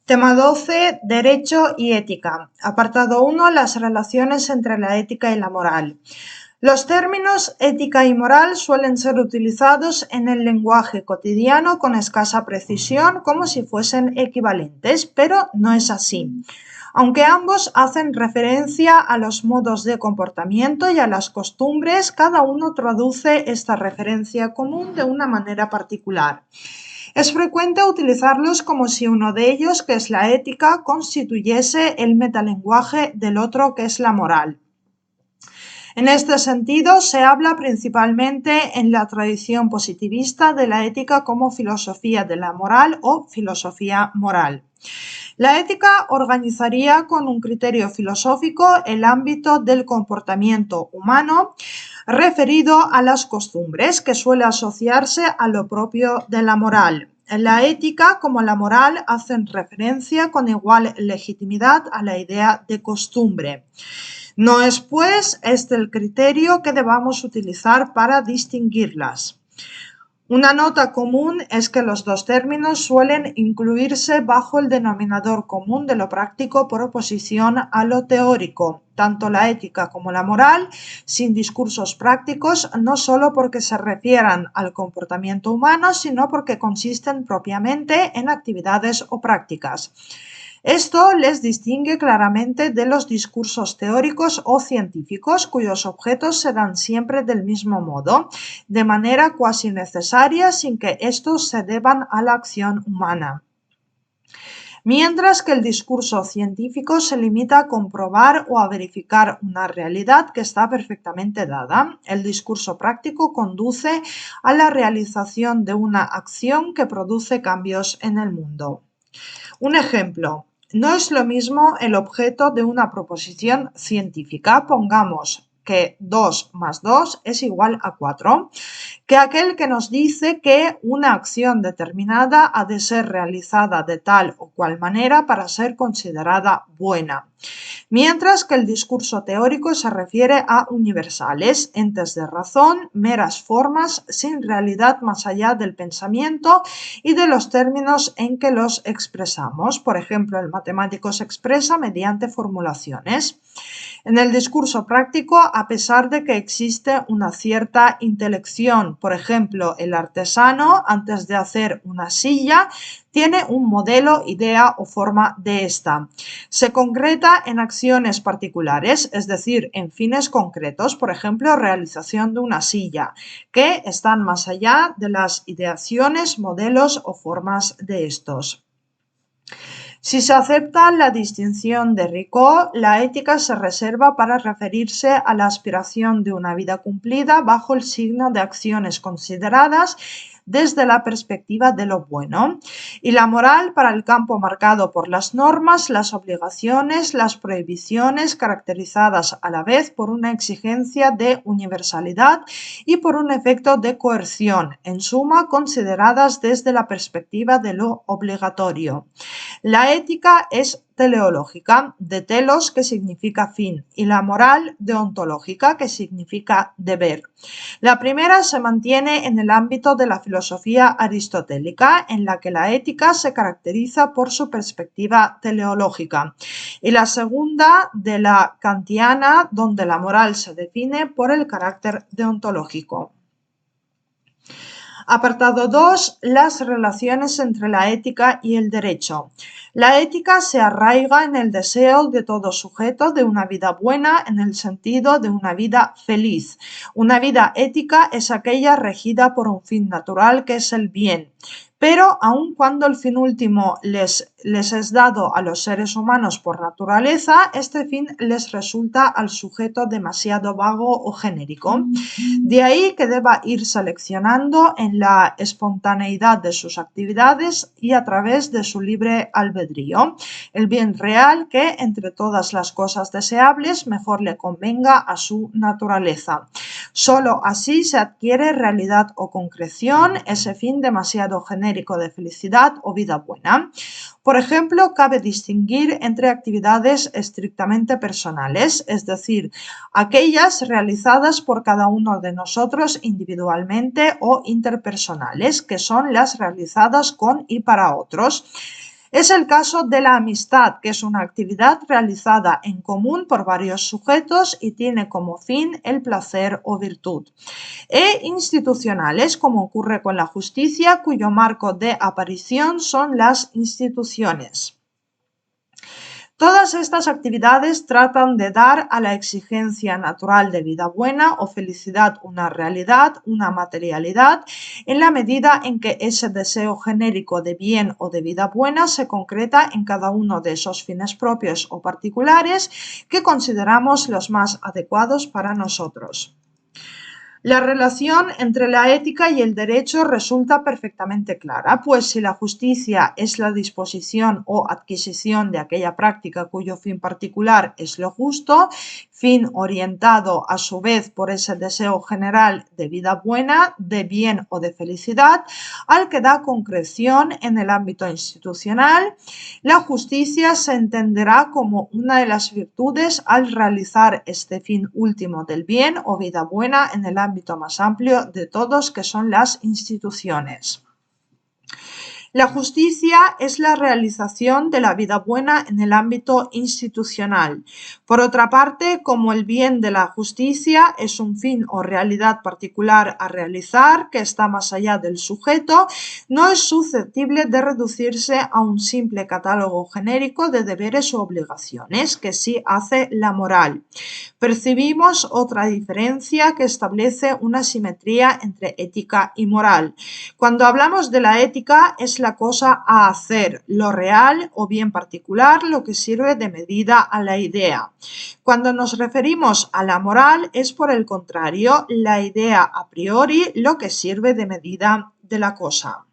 Tema 12. Derecho y ética. Apartado 1. Las relaciones entre la ética y la moral. Los términos ética y moral suelen ser utilizados en el lenguaje cotidiano con escasa precisión como si fuesen equivalentes, pero no es así. Aunque ambos hacen referencia a los modos de comportamiento y a las costumbres, cada uno traduce esta referencia común de una manera particular. Es frecuente utilizarlos como si uno de ellos, que es la ética, constituyese el metalenguaje del otro, que es la moral. En este sentido, se habla principalmente en la tradición positivista de la ética como filosofía de la moral o filosofía moral. La ética organizaría con un criterio filosófico el ámbito del comportamiento humano referido a las costumbres, que suele asociarse a lo propio de la moral. La ética como la moral hacen referencia con igual legitimidad a la idea de costumbre. No es, pues, este el criterio que debamos utilizar para distinguirlas. Una nota común es que los dos términos suelen incluirse bajo el denominador común de lo práctico por oposición a lo teórico, tanto la ética como la moral, sin discursos prácticos, no solo porque se refieran al comportamiento humano, sino porque consisten propiamente en actividades o prácticas. Esto les distingue claramente de los discursos teóricos o científicos, cuyos objetos se dan siempre del mismo modo, de manera cuasi necesaria, sin que estos se deban a la acción humana. Mientras que el discurso científico se limita a comprobar o a verificar una realidad que está perfectamente dada, el discurso práctico conduce a la realización de una acción que produce cambios en el mundo. Un ejemplo. No es lo mismo el objeto de una proposición científica, pongamos que 2 más 2 es igual a 4, que aquel que nos dice que una acción determinada ha de ser realizada de tal o cual manera para ser considerada buena. Mientras que el discurso teórico se refiere a universales, entes de razón, meras formas, sin realidad más allá del pensamiento y de los términos en que los expresamos. Por ejemplo, el matemático se expresa mediante formulaciones. En el discurso práctico, a pesar de que existe una cierta intelección, por ejemplo, el artesano, antes de hacer una silla, tiene un modelo, idea o forma de esta. Se concreta en acciones particulares, es decir, en fines concretos, por ejemplo, realización de una silla, que están más allá de las ideaciones, modelos o formas de estos. Si se acepta la distinción de Rigaud, la ética se reserva para referirse a la aspiración de una vida cumplida bajo el signo de acciones consideradas desde la perspectiva de lo bueno, y la moral para el campo marcado por las normas, las obligaciones, las prohibiciones, caracterizadas a la vez por una exigencia de universalidad y por un efecto de coerción, en suma, consideradas desde la perspectiva de lo obligatorio. La ética es teleológica, de telos, que significa fin, y la moral deontológica, que significa deber. La primera se mantiene en el ámbito de la filosofía aristotélica, en la que la ética se caracteriza por su perspectiva teleológica, y la segunda de la kantiana, donde la moral se define por el carácter deontológico. Apartado 2. Las relaciones entre la ética y el derecho. La ética se arraiga en el deseo de todo sujeto de una vida buena en el sentido de una vida feliz. Una vida ética es aquella regida por un fin natural que es el bien. Pero aun cuando el fin último les es dado a los seres humanos por naturaleza, este fin les resulta al sujeto demasiado vago o genérico. De ahí que deba ir seleccionando en la espontaneidad de sus actividades y a través de su libre albedrío el bien real que, entre todas las cosas deseables, mejor le convenga a su naturaleza. Solo así se adquiere realidad o concreción ese fin demasiado genérico de felicidad o vida buena. Por ejemplo, cabe distinguir entre actividades estrictamente personales, es decir, aquellas realizadas por cada uno de nosotros individualmente, o interpersonales, que son las realizadas con y para otros. Es el caso de la amistad, que es una actividad realizada en común por varios sujetos y tiene como fin el placer o virtud. E institucionales, como ocurre con la justicia, cuyo marco de aparición son las instituciones. Todas estas actividades tratan de dar a la exigencia natural de vida buena o felicidad una realidad, una materialidad, en la medida en que ese deseo genérico de bien o de vida buena se concreta en cada uno de esos fines propios o particulares que consideramos los más adecuados para nosotros. La relación entre la ética y el derecho resulta perfectamente clara, pues si la justicia es la disposición o adquisición de aquella práctica cuyo fin particular es lo justo, fin orientado a su vez por ese deseo general de vida buena, de bien o de felicidad, al que da concreción en el ámbito institucional, la justicia se entenderá como una de las virtudes al realizar este fin último del bien o vida buena en el ámbito más amplio de todos, que son las instituciones. La justicia es la realización de la vida buena en el ámbito institucional. Por otra parte, como el bien de la justicia es un fin o realidad particular a realizar que está más allá del sujeto, no es susceptible de reducirse a un simple catálogo genérico de deberes o obligaciones, que sí hace la moral. Percibimos otra diferencia que establece una simetría entre ética y moral. Cuando hablamos de la ética es la cosa a hacer, lo real o bien particular, lo que sirve de medida a la idea. Cuando nos referimos a la moral es por el contrario, la idea a priori, lo que sirve de medida de la cosa.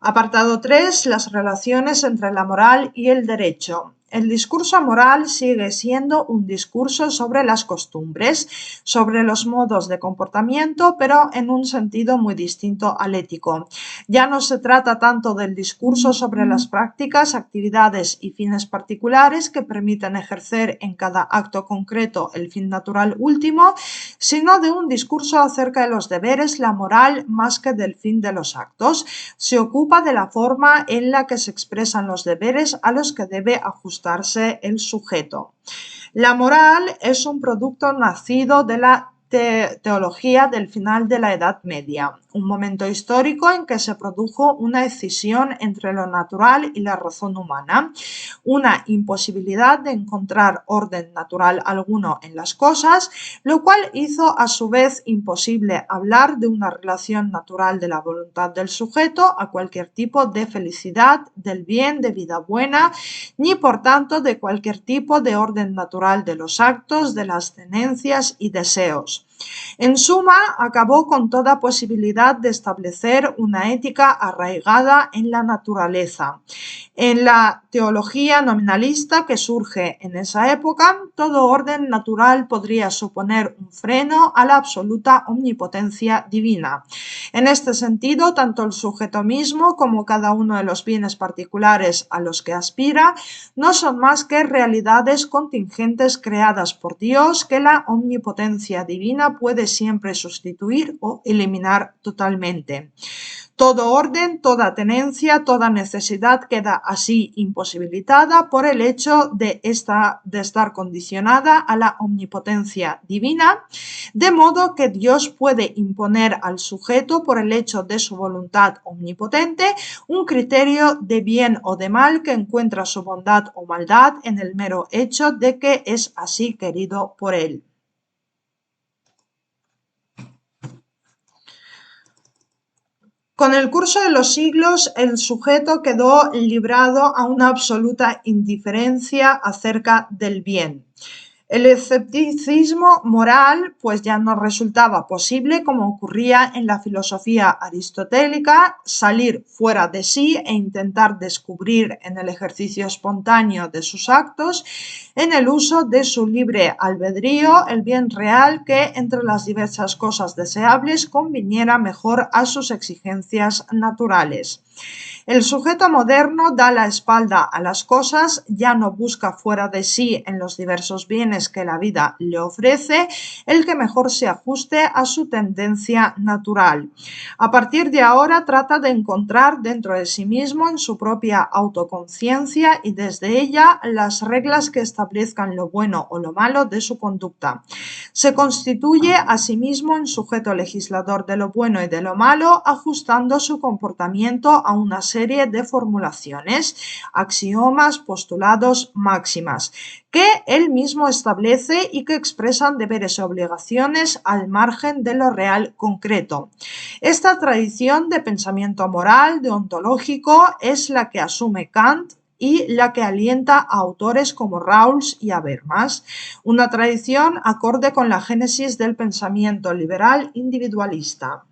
Apartado 3. Las relaciones entre la moral y el derecho. El discurso moral sigue siendo un discurso sobre las costumbres, sobre los modos de comportamiento, pero en un sentido muy distinto al ético. Ya no se trata tanto del discurso sobre las prácticas, actividades y fines particulares que permiten ejercer en cada acto concreto el fin natural último, sino de un discurso acerca de los deberes, la moral, más que del fin de los actos. Se ocupa de la forma en la que se expresan los deberes a los que debe ajustarse el sujeto. La moral es un producto nacido de la teología del final de la Edad Media, un momento histórico en que se produjo una escisión entre lo natural y la razón humana, una imposibilidad de encontrar orden natural alguno en las cosas, lo cual hizo a su vez imposible hablar de una relación natural de la voluntad del sujeto a cualquier tipo de felicidad, del bien, de vida buena, ni por tanto de cualquier tipo de orden natural de los actos, de las tenencias y deseos. En suma, acabó con toda posibilidad de establecer una ética arraigada en la naturaleza. En la teología nominalista que surge en esa época, todo orden natural podría suponer un freno a la absoluta omnipotencia divina. En este sentido, tanto el sujeto mismo como cada uno de los bienes particulares a los que aspira no son más que realidades contingentes creadas por Dios que la omnipotencia divina puede siempre sustituir o eliminar totalmente. Todo orden, toda tenencia, toda necesidad queda así imposibilitada por el hecho de estar condicionada a la omnipotencia divina, de modo que Dios puede imponer al sujeto, por el hecho de su voluntad omnipotente, un criterio de bien o de mal que encuentra su bondad o maldad en el mero hecho de que es así querido por él. Con el curso de los siglos, el sujeto quedó librado a una absoluta indiferencia acerca del bien. El escepticismo moral pues ya no resultaba posible, como ocurría en la filosofía aristotélica, salir fuera de sí e intentar descubrir en el ejercicio espontáneo de sus actos, en el uso de su libre albedrío, el bien real que entre las diversas cosas deseables conviniera mejor a sus exigencias naturales. El sujeto moderno da la espalda a las cosas, ya no busca fuera de sí en los diversos bienes que la vida le ofrece el que mejor se ajuste a su tendencia natural. A partir de ahora trata de encontrar dentro de sí mismo, en su propia autoconciencia y desde ella, las reglas que establezcan lo bueno o lo malo de su conducta. Se constituye a sí mismo en sujeto legislador de lo bueno y de lo malo, ajustando su comportamiento a una serie de formulaciones, axiomas, postulados, máximas, que él mismo establece y que expresan deberes y obligaciones al margen de lo real concreto. Esta tradición de pensamiento moral, deontológico, es la que asume Kant y la que alienta a autores como Rawls y Habermas, una tradición acorde con la génesis del pensamiento liberal individualista.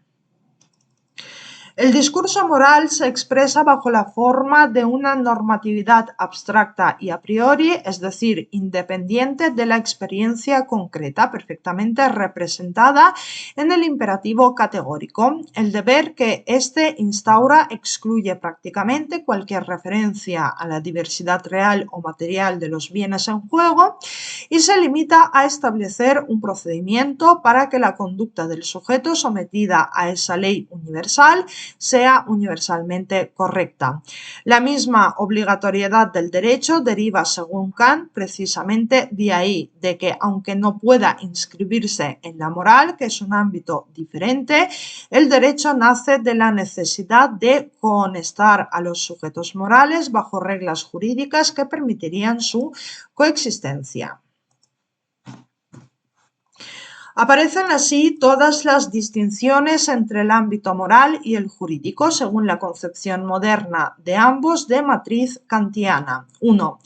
El discurso moral se expresa bajo la forma de una normatividad abstracta y a priori, es decir, independiente de la experiencia concreta, perfectamente representada en el imperativo categórico. El deber que éste instaura excluye prácticamente cualquier referencia a la diversidad real o material de los bienes en juego y se limita a establecer un procedimiento para que la conducta del sujeto sometida a esa ley universal sea universalmente correcta. La misma obligatoriedad del derecho deriva, según Kant, precisamente de ahí, de que aunque no pueda inscribirse en la moral, que es un ámbito diferente, el derecho nace de la necesidad de cohonestar a los sujetos morales bajo reglas jurídicas que permitirían su coexistencia. Aparecen así todas las distinciones entre el ámbito moral y el jurídico, según la concepción moderna de ambos de matriz kantiana. 1.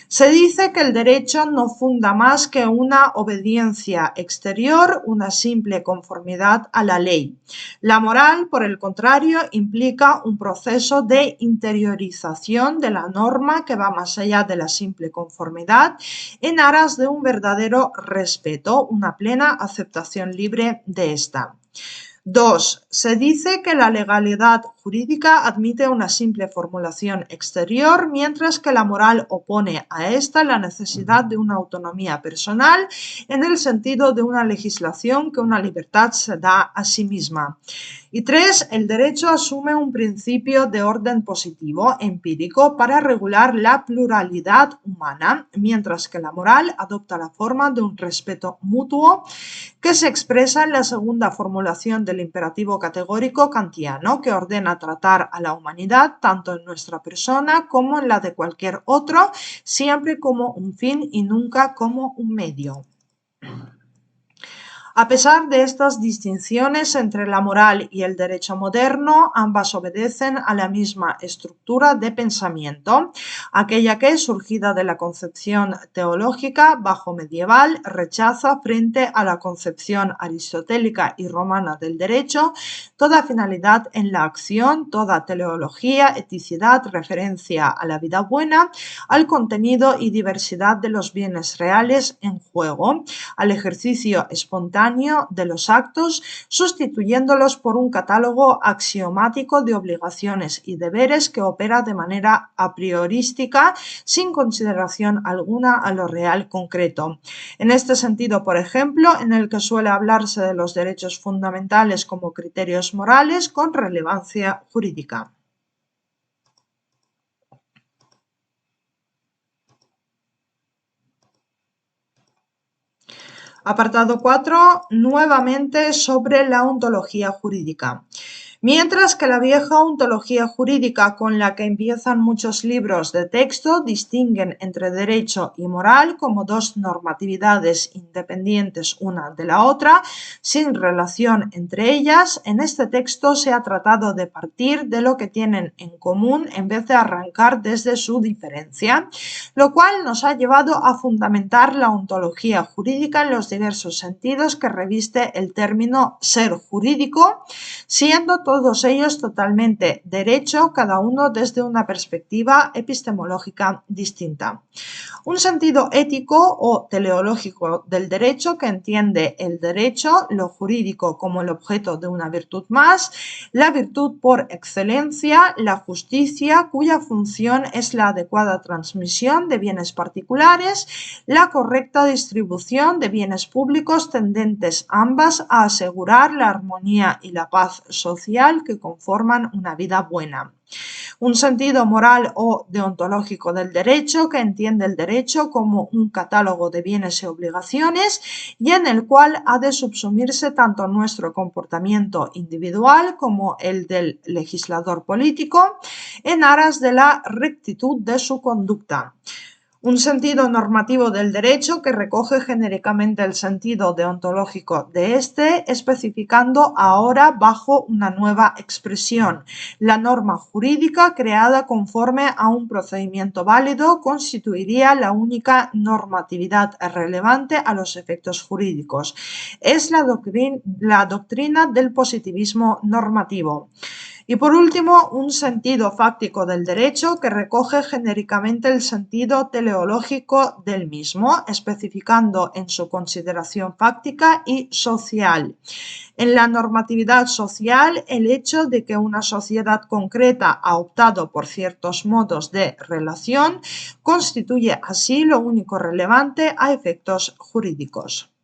Se dice que el derecho no funda más que una obediencia exterior, una simple conformidad a la ley. La moral, por el contrario, implica un proceso de interiorización de la norma que va más allá de la simple conformidad en aras de un verdadero respeto, una plena aceptación libre de esta. 2. Se dice que la legalidad jurídica admite una simple formulación exterior, mientras que la moral opone a esta la necesidad de una autonomía personal en el sentido de una legislación que una libertad se da a sí misma. Y 3. El derecho asume un principio de orden positivo, empírico, para regular la pluralidad humana, mientras que la moral adopta la forma de un respeto mutuo que se expresa en la segunda formulación del imperativo categórico kantiano, que ordena tratar a la humanidad tanto en nuestra persona como en la de cualquier otro, siempre como un fin y nunca como un medio. A pesar de estas distinciones entre la moral y el derecho moderno, ambas obedecen a la misma estructura de pensamiento, aquella que, surgida de la concepción teológica bajo medieval, rechaza frente a la concepción aristotélica y romana del derecho toda finalidad en la acción, toda teleología, eticidad, referencia a la vida buena, al contenido y diversidad de los bienes reales en juego, al ejercicio espontáneo de los actos, sustituyéndolos por un catálogo axiomático de obligaciones y deberes que opera de manera a priorística, sin consideración alguna a lo real concreto. En este sentido, por ejemplo, en el que suele hablarse de los derechos fundamentales como criterios morales con relevancia jurídica. Apartado 4. Nuevamente sobre la ontología jurídica. Mientras que la vieja ontología jurídica con la que empiezan muchos libros de texto distinguen entre derecho y moral como dos normatividades independientes una de la otra, sin relación entre ellas, en este texto se ha tratado de partir de lo que tienen en común en vez de arrancar desde su diferencia, lo cual nos ha llevado a fundamentar la ontología jurídica en los diversos sentidos que reviste el término ser jurídico, siendo todo todos ellos totalmente derecho, cada uno desde una perspectiva epistemológica distinta. Un sentido ético o teleológico del derecho que entiende el derecho, lo jurídico, como el objeto de una virtud más, la virtud por excelencia, la justicia, cuya función es la adecuada transmisión de bienes particulares, la correcta distribución de bienes públicos tendentes ambas a asegurar la armonía y la paz social que conforman una vida buena. Un sentido moral o deontológico del derecho que entiende el derecho como un catálogo de bienes y obligaciones y en el cual ha de subsumirse tanto nuestro comportamiento individual como el del legislador político en aras de la rectitud de su conducta. Un sentido normativo del derecho que recoge genéricamente el sentido deontológico de este, especificando ahora bajo una nueva expresión. La norma jurídica creada conforme a un procedimiento válido constituiría la única normatividad relevante a los efectos jurídicos. Es la doctrina del positivismo normativo. Y por último, un sentido fáctico del derecho que recoge genéricamente el sentido teleológico del mismo, especificando en su consideración fáctica y social. En la normatividad social, el hecho de que una sociedad concreta ha optado por ciertos modos de relación constituye así lo único relevante a efectos jurídicos.